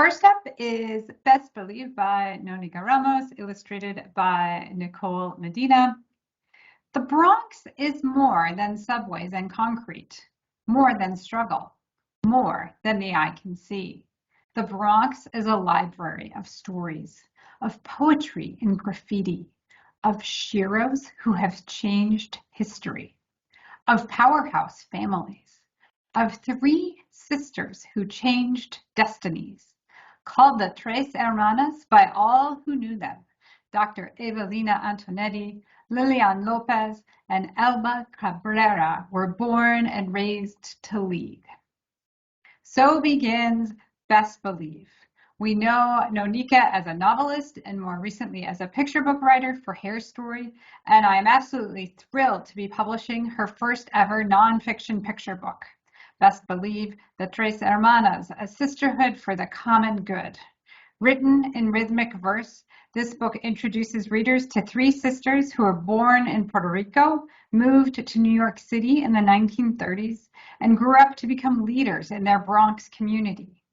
First up is Best Believe by Nonica Ramos, illustrated by Nicole Medina. The Bronx is more than subways and concrete, more than struggle, more than the eye can see. The Bronx is a library of stories, of poetry and graffiti, of sheroes who have changed history, of powerhouse families, of three sisters who changed destinies, called the Tres Hermanas by all who knew them. Dr. Evelina Antonetti, Lilian Lopez, and Elba Cabrera were born and raised to lead. So begins Best Believe. We know Nonica as a novelist and more recently as a picture book writer for Hair Story, and I am absolutely thrilled to be publishing her first ever nonfiction picture book, Best Believe, The Tres Hermanas, A Sisterhood for the Common Good. Written in rhythmic verse, this book introduces readers to three sisters who were born in Puerto Rico, moved to New York City in the 1930s, and grew up to become leaders in their Bronx community.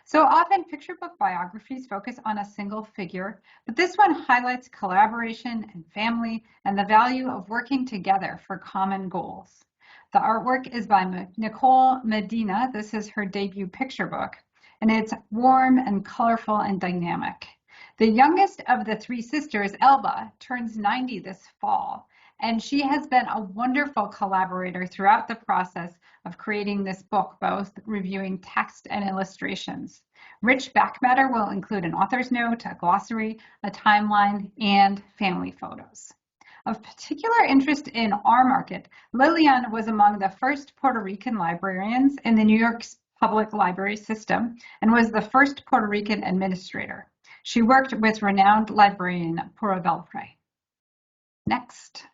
So often picture book biographies focus on a single figure, but this one highlights collaboration and family and the value of working together for common goals. The artwork is by Nicole Medina. This is her debut picture book, and it's warm and colorful and dynamic. The youngest of the three sisters, Elba, turns 90 this fall, and she has been a wonderful collaborator throughout the process of creating this book, both reviewing text and illustrations. Rich back matter will include an author's note, a glossary, a timeline, and family photos. Of particular interest in our market, Lilian was among the first Puerto Rican librarians in the New York public library system and was the first Puerto Rican administrator. She worked with renowned librarian Pura Belfray. Next.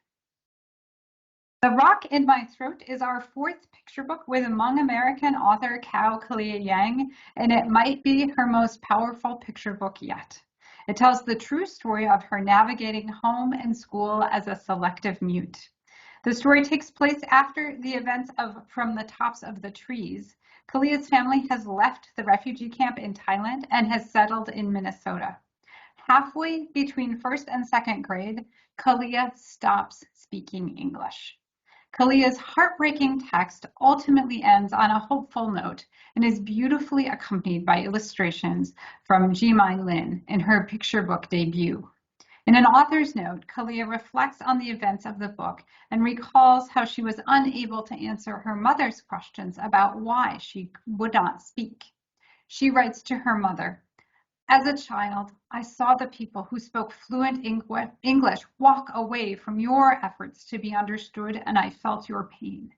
The Rock in My Throat is our fourth picture book with Hmong American author Kao Kalia Yang, and it might be her most powerful picture book yet. It tells the true story of her navigating home and school as a selective mute. The story takes place after the events of From the Tops of the Trees. Kalia's family has left the refugee camp in Thailand and has settled in Minnesota. Halfway between first and second grade, Kalia stops speaking English. Kalia's heartbreaking text ultimately ends on a hopeful note and is beautifully accompanied by illustrations from Jimai Lin in her picture book debut. In an author's note, Kalia reflects on the events of the book and recalls how she was unable to answer her mother's questions about why she would not speak. She writes to her mother, "As a child, I saw the people who spoke fluent English walk away from your efforts to be understood, and I felt your pain.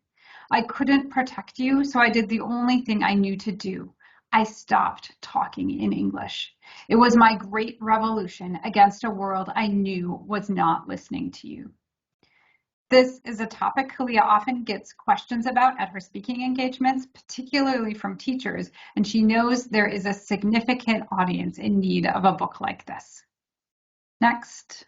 I couldn't protect you, so I did the only thing I knew to do. I stopped talking in English. It was my great revolution against a world I knew was not listening to you." This is a topic Kalia often gets questions about at her speaking engagements, particularly from teachers, and she knows there is a significant audience in need of a book like this. Next.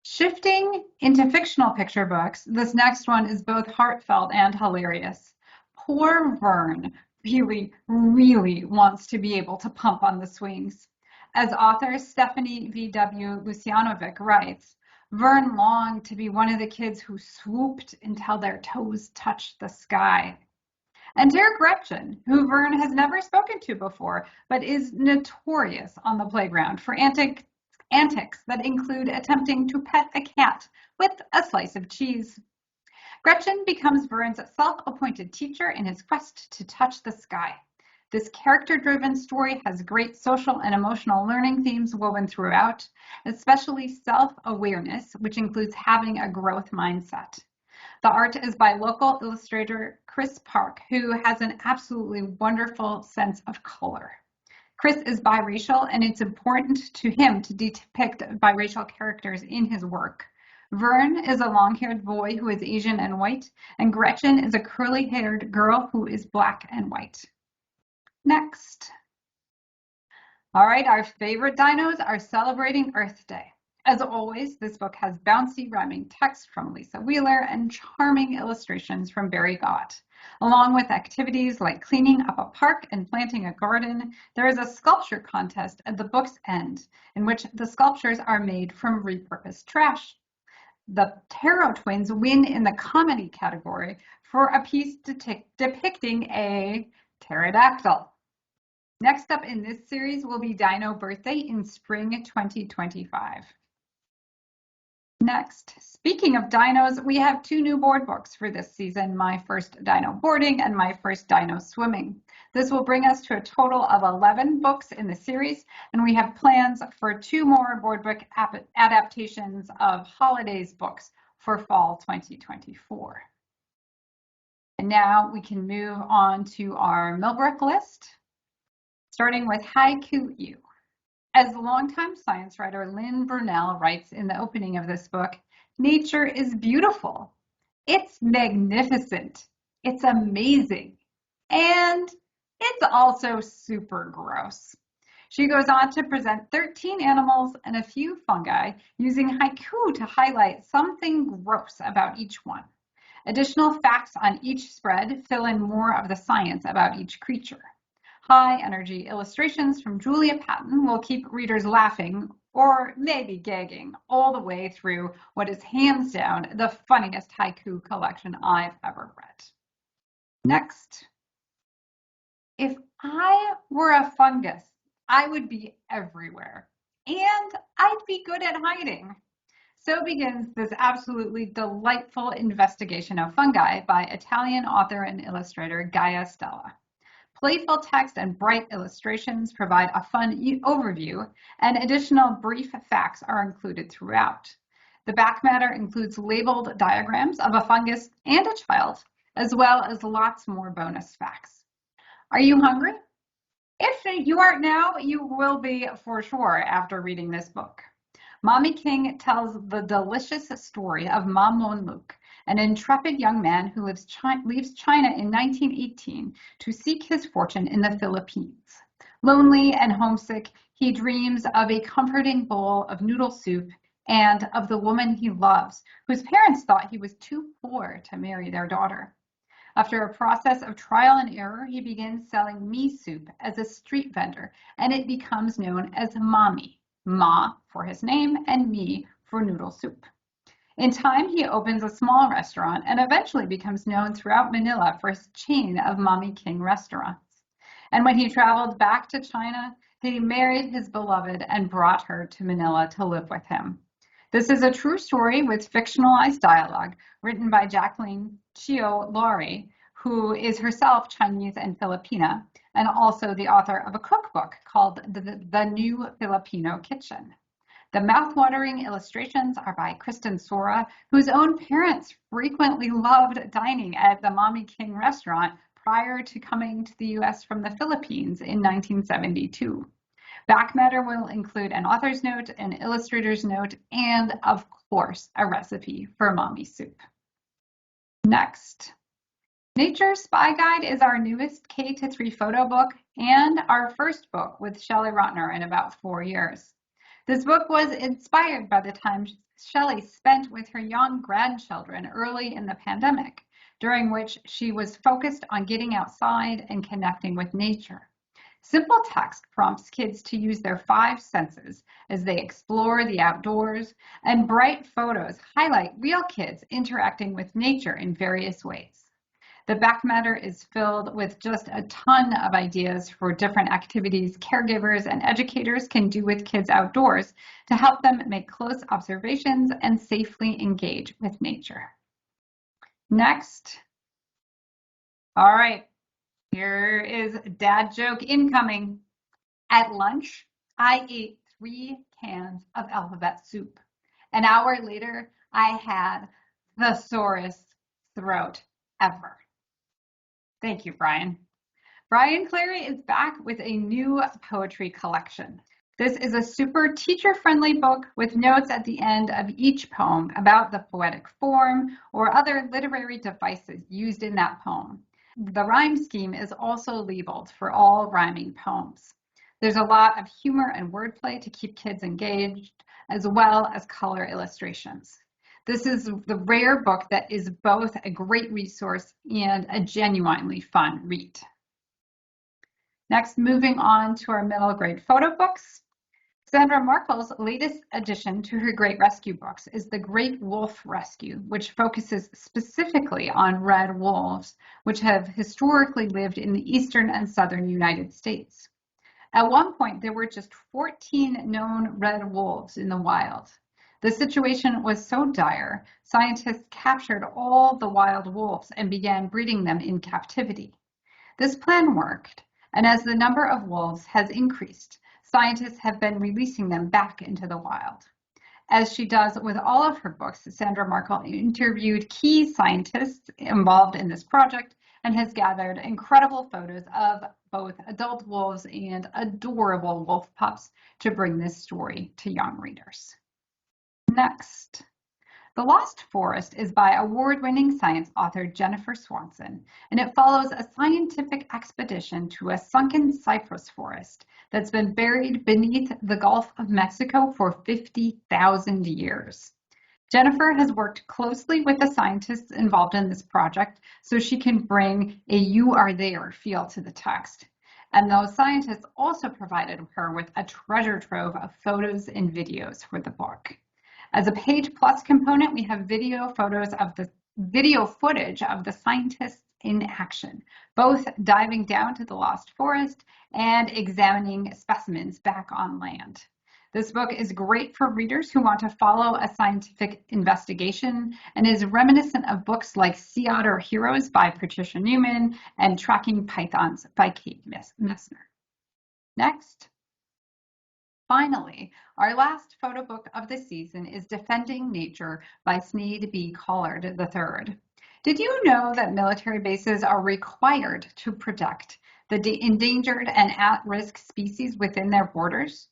Shifting into fictional picture books, this next one is both heartfelt and hilarious. Poor Vern really wants to be able to pump on the swings. As author Stephanie V.W. Lucianovic writes, Vern longed to be one of the kids who swooped until their toes touched the sky. Enter Gretchen, who Vern has never spoken to before, but is notorious on the playground for antics that include attempting to pet a cat with a slice of cheese. Gretchen becomes Vern's self-appointed teacher in his quest to touch the sky. This character-driven story has great social and emotional learning themes woven throughout, especially self-awareness, which includes having a growth mindset. The art is by local illustrator Chris Park, who has an absolutely wonderful sense of color. Chris is biracial, and it's important to him to depict biracial characters in his work. Vern is a long-haired boy who is Asian and white, and Gretchen is a curly-haired girl who is Black and white. Next. All right, our favorite dinos are celebrating Earth Day. As always, this book has bouncy rhyming text from Lisa Wheeler and charming illustrations from Barry Gott. Along with activities like cleaning up a park and planting a garden, there is a sculpture contest at the book's end, in which the sculptures are made from repurposed trash. The Tarot Twins win in the comedy category for a piece depicting a pterodactyl. Next up in this series will be Dino Birthday in spring 2025. Next, speaking of dinos, we have two new board books for this season, My First Dino Boarding and My First Dino Swimming. This will bring us to a total of 11 books in the series, and we have plans for 2 more board book adaptations of holidays books for fall 2024. And now we can move on to our Millbrook list, starting with Haiku U. As longtime science writer Lynn Brunel writes in the opening of this book, nature is beautiful. It's magnificent. It's amazing. And it's also super gross. She goes on to present 13 animals and a few fungi using haiku to highlight something gross about each one. Additional facts on each spread fill in more of the science about each creature. High-energy illustrations from Julia Patton will keep readers laughing, or maybe gagging, all the way through what is hands down the funniest haiku collection I've ever read. Next. If I were a fungus, I would be everywhere, and I'd be good at hiding. So begins this absolutely delightful investigation of fungi by Italian author and illustrator Gaia Stella. Playful text and bright illustrations provide a fun overview, and additional brief facts are included throughout. The back matter includes labeled diagrams of a fungus and a child, as well as lots more bonus facts. Are you hungry? If you aren't now, you will be for sure after reading this book. Mommy King tells the delicious story of Ma Monluk, an intrepid young man who leaves China in 1918 to seek his fortune in the Philippines. Lonely and homesick, he dreams of a comforting bowl of noodle soup and of the woman he loves, whose parents thought he was too poor to marry their daughter. After a process of trial and error, he begins selling mee soup as a street vendor, and it becomes known as Mommy. Ma for his name and mee for noodle soup. In time, he opens a small restaurant and eventually becomes known throughout Manila for his chain of Mommy King restaurants. And when he traveled back to China, he married his beloved and brought her to Manila to live with him. This is a true story with fictionalized dialogue written by Jacqueline Chio Laurie, who is herself Chinese and Filipina, and also the author of a cookbook called The New Filipino Kitchen. The mouthwatering illustrations are by Kristen Sora, whose own parents frequently loved dining at the Mommy King restaurant prior to coming to the US from the Philippines in 1972. Back matter will include an author's note, an illustrator's note, and of course, a recipe for mommy soup. Next. Nature Spy Guide is our newest K-3 photo book and our first book with Shelley Rotner in about 4 years. This book was inspired by the time Shelley spent with her young grandchildren early in the pandemic, during which she was focused on getting outside and connecting with nature. Simple text prompts kids to use their 5 senses as they explore the outdoors, and bright photos highlight real kids interacting with nature in various ways. The back matter is filled with just a ton of ideas for different activities caregivers and educators can do with kids outdoors to help them make close observations and safely engage with nature. Next. All right, here is dad joke incoming. At lunch, I ate 3 cans of alphabet soup. An hour later, I had the sorest throat ever. Thank you, Brian. Brian Clary is back with a new poetry collection. This is a super teacher-friendly book with notes at the end of each poem about the poetic form or other literary devices used in that poem. The rhyme scheme is also labeled for all rhyming poems. There's a lot of humor and wordplay to keep kids engaged, as well as color illustrations. This is the rare book that is both a great resource and a genuinely fun read. Next, moving on to our middle grade photo books. Sandra Markle's latest addition to her Great Rescue books is The Great Wolf Rescue, which focuses specifically on red wolves, which have historically lived in the eastern and southern United States. At one point, there were just 14 known red wolves in the wild. The situation was so dire, scientists captured all the wild wolves and began breeding them in captivity. This plan worked, and as the number of wolves has increased, scientists have been releasing them back into the wild. As she does with all of her books, Sandra Markle interviewed key scientists involved in this project and has gathered incredible photos of both adult wolves and adorable wolf pups to bring this story to young readers. Next. The Lost Forest is by award-winning science author Jennifer Swanson, and it follows a scientific expedition to a sunken cypress forest that's been buried beneath the Gulf of Mexico for 50,000 years. Jennifer has worked closely with the scientists involved in this project so she can bring a "you are there" feel to the text. And those scientists also provided her with a treasure trove of photos and videos for the book. As a Page Plus component, we have video footage of the scientists in action, both diving down to the lost forest and examining specimens back on land. This book is great for readers who want to follow a scientific investigation and is reminiscent of books like Sea Otter Heroes by Patricia Newman and Tracking Pythons by Kate Messner. Next. Finally, our last photo book of the season is Defending Nature by Sneed B. Collard III. Did you know that military bases are required to protect the endangered and at-risk species within their borders?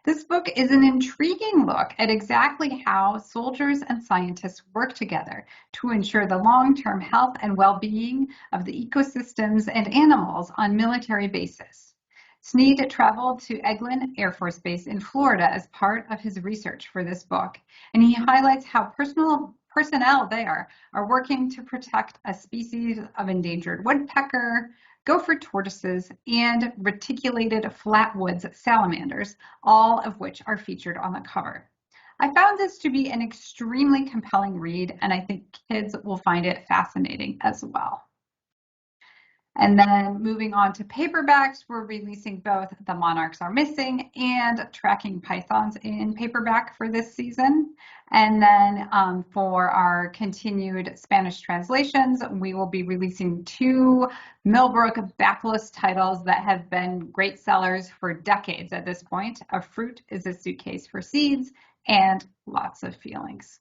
This book is an intriguing look at exactly how soldiers and scientists work together to ensure the long-term health and well-being of the ecosystems and animals on military bases. Sneed traveled to Eglin Air Force Base in Florida as part of his research for this book, and he highlights how personnel there are working to protect a species of endangered woodpecker, gopher tortoises, and reticulated flatwoods salamanders, all of which are featured on the cover. I found this to be an extremely compelling read, and I think kids will find it fascinating as well. And then moving on to paperbacks, we're releasing both The Monarchs Are Missing and Tracking Pythons in paperback for this season. And then for our continued Spanish translations, we will be releasing 2 Millbrook backlist titles that have been great sellers for decades at this point. A Fruit is a Suitcase for Seeds and Lots of Feelings.